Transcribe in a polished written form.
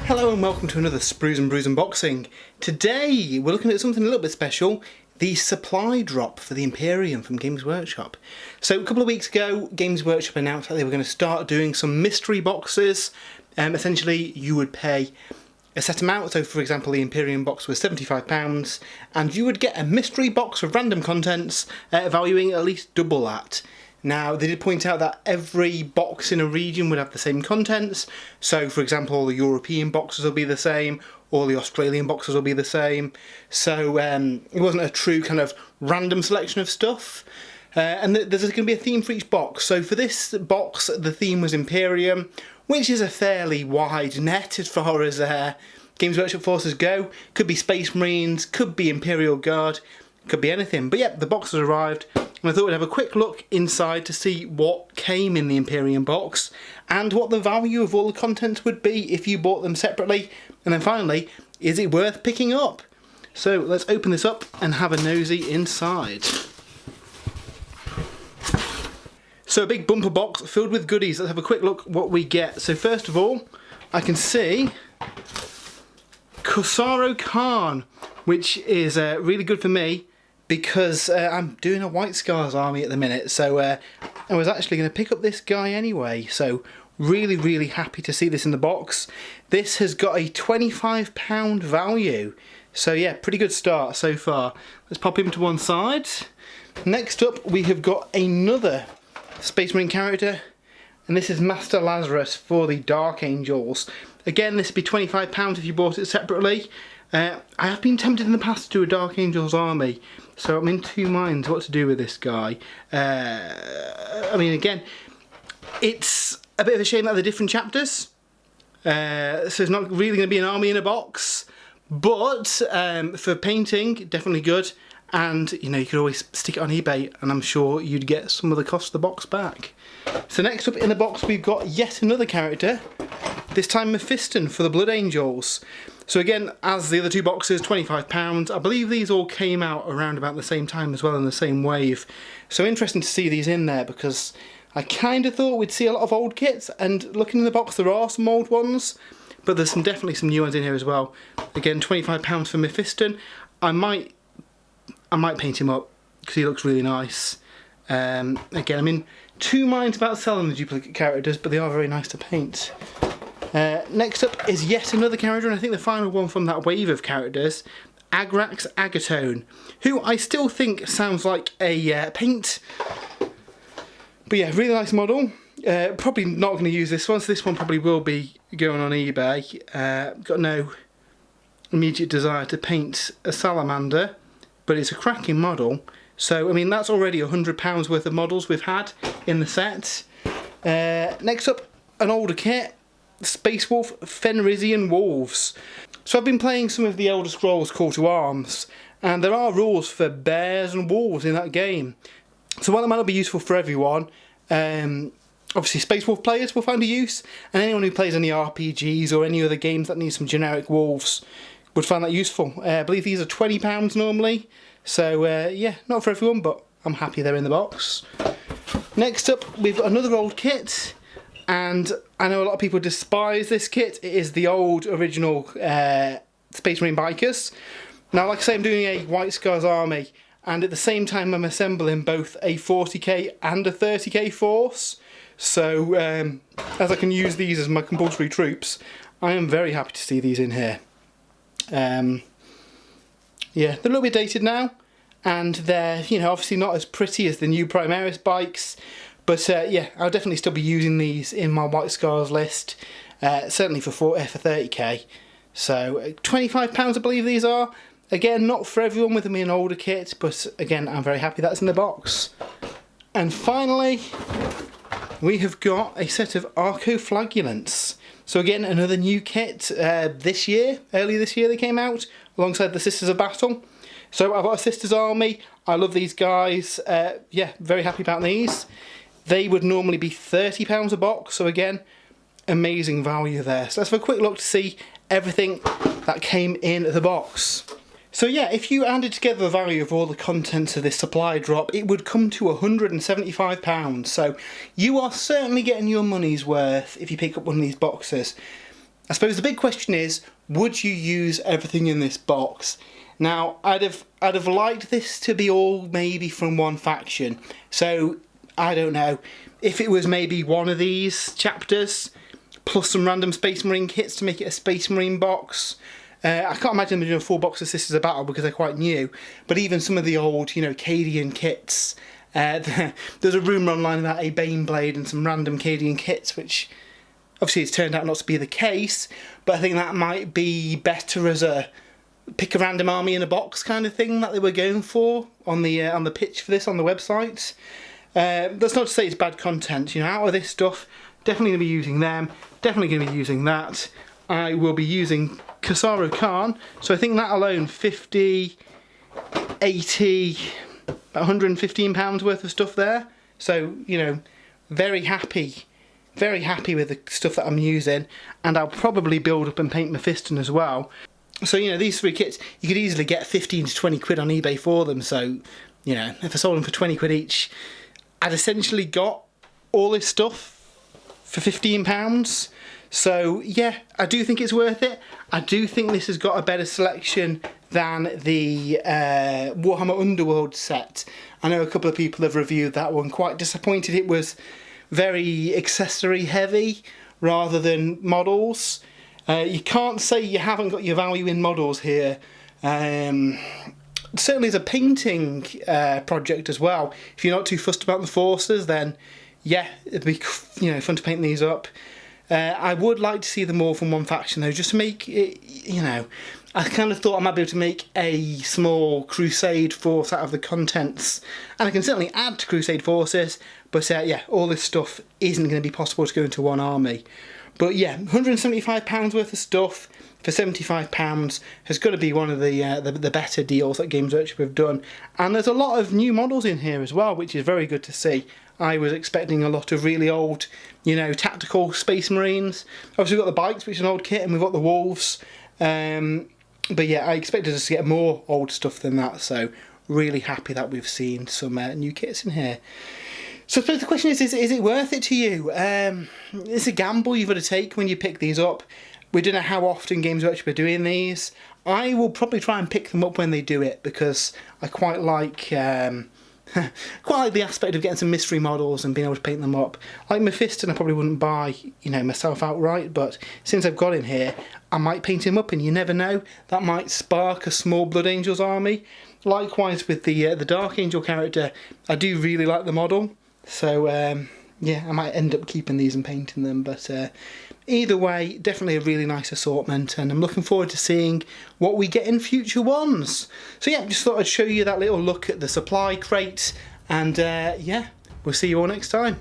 Hello and welcome to another Sprues and Brews unboxing. Today we're looking at something a little bit special, the supply drop for the Imperium from Games Workshop. So a couple of weeks ago Games Workshop announced that they were going to start doing some mystery boxes. Essentially you would pay a set amount, so for example the Imperium box was £75 and you would get a mystery box of random contents valuing at least double that. Now, they did point out that every box in a region would have the same contents, so for example the European boxes will be the same, or the Australian boxes will be the same, so it wasn't a true kind of random selection of stuff. And there's going to be a theme for each box, so for this box the theme was Imperium, which is a fairly wide net as far as Games Workshop forces go. Could be Space Marines, could be Imperial Guard, could be anything. But yeah, the box has arrived. And I thought we'd have a quick look inside to see what came in the Imperium box and what the value of all the contents would be if you bought them separately. And then finally, is it worth picking up? So let's open this up and have a nosy inside. So a big bumper box filled with goodies. Let's have a quick look what we get. So first of all, I can see Kossaro Khan, which is really good for me, because I'm doing a White Scars army at the minute, so I was actually going to pick up this guy anyway, so really happy to see this in the box. This has got a £25 value, so yeah, pretty good start so far. Let's pop him to one side. Next up we have got another Space Marine character, and this is Master Lazarus for the Dark Angels. Again, this would be £25 if you bought it separately. I have been tempted in the past to do a Dark Angels army, so I'm in two minds what to do with this guy. I mean, again, it's a bit of a shame that they're different chapters, so it's not really going to be an army in a box, but for painting, definitely good, and you know, you could always stick it on eBay and I'm sure you'd get some of the cost of the box back. So next up in the box we've got yet another character, this time Mephiston for the Blood Angels. So again, as the other two boxes, £25. I believe these all came out around about the same time as well, in the same wave. So interesting to see these in there, because I kind of thought we'd see a lot of old kits, and looking in the box there are some old ones, but there's definitely some new ones in here as well. Again, £25 for Mephiston. I might paint him up because he looks really nice. Again, I'm in two minds about selling the duplicate characters, but they are very nice to paint. Next up is yet another character, and I think the final one from that wave of characters, Agrax Agatone, who I still think sounds like a paint. But yeah, really nice model. Probably not going to use this one, so this one probably will be going on eBay. Got no immediate desire to paint a salamander, but it's a cracking model. So, I mean, that's already £100 worth of models we've had in the set. Next up, an older kit. Space Wolf Fenrisian Wolves. So I've been playing some of the Elder Scrolls Call to Arms, and there are rules for bears and wolves in that game. So while it might not be useful for everyone, obviously Space Wolf players will find a use, and anyone who plays any RPGs or any other games that need some generic wolves would find that useful. I believe these are £20 normally, so yeah, not for everyone, but I'm happy they're in the box. Next up, we've got another old kit. And I know a lot of people despise this kit. It is the old original Space Marine Bikers. Now, like I say, I'm doing a White Scars army, and at the same time I'm assembling both a 40k and a 30k force. So, as I can use these as my compulsory troops, I am very happy to see these in here. Yeah, they're a little bit dated now, and they're, you know, obviously not as pretty as the new Primaris bikes. But yeah, I'll definitely still be using these in my White Scars list, certainly for 30k. So £25 I believe these are. Again, not for everyone with me an older kit, but again, I'm very happy that's in the box. And finally, we have got a set of Arcoflagulants. So again, another new kit this year, earlier this year they came out, alongside the Sisters of Battle. So I've got a Sisters army, I love these guys, yeah, very happy about these. They would normally be £30 a box, so again, amazing value there. So let's have a quick look to see everything that came in the box. So yeah, if you added together the value of all the contents of this supply drop, it would come to £175. So you are certainly getting your money's worth if you pick up one of these boxes. I suppose the big question is, would you use everything in this box? Now, I'd have liked this to be all maybe from one faction. So, I don't know, if it was maybe one of these chapters, plus some random Space Marine kits to make it a Space Marine box. I can't imagine them doing a full box of Sisters of Battle because they're quite new. But even some of the old, you know, Cadian kits. There's a rumour online about a Baneblade and some random Cadian kits, which obviously it's turned out not to be the case. But I think that might be better as a pick a random army in a box kind of thing that they were going for on the pitch for this on the website. That's not to say it's bad content. You know, out of this stuff, definitely going to be using them. Definitely going to be using that. I will be using Kasaro Khan. So I think that alone, 50, 80, £115 worth of stuff there. So, you know, very happy with the stuff that I'm using. And I'll probably build up and paint Mephiston as well. So, you know, these 3 kits, you could easily get 15 to 20 quid on eBay for them. So, you know, if I sold them for 20 quid each, I'd essentially got all this stuff for £15. So, yeah, I do think it's worth it. I do think this has got a better selection than the Warhammer Underworld set. I know a couple of people have reviewed that one, quite disappointed it was very accessory heavy rather than models. You can't say you haven't got your value in models here. Certainly as a painting project as well. If you're not too fussed about the forces, then yeah, it'd be, you know, fun to paint these up. I would like to see them all from one faction though, just to make it, you know, I kind of thought I might be able to make a small Crusade force out of the contents, and I can certainly add to Crusade forces, but yeah, all this stuff isn't going to be possible to go into one army. But yeah, £175 worth of stuff for £75 has got to be one of the better deals that Games Workshop have done. And there's a lot of new models in here as well, which is very good to see. I was expecting a lot of really old, you know, tactical Space Marines. Obviously we've got the bikes, which is an old kit, and we've got the wolves. But yeah, I expected us to get more old stuff than that, so really happy that we've seen some new kits in here. So I suppose the question is it worth it to you? It's a gamble you've got to take when you pick these up. We don't know how often Games Workshop are doing these. I will probably try and pick them up when they do it, because I quite like the aspect of getting some mystery models and being able to paint them up. Like Mephiston, I probably wouldn't buy, you know, myself outright, but since I've got him here, I might paint him up, and you never know, that might spark a small Blood Angels army. Likewise with the Dark Angel character, I do really like the model, so yeah, I might end up keeping these and painting them, but either way, definitely a really nice assortment, and I'm looking forward to seeing what we get in future ones. So yeah, just thought I'd show you that little look at the supply crate, and yeah, we'll see you all next time.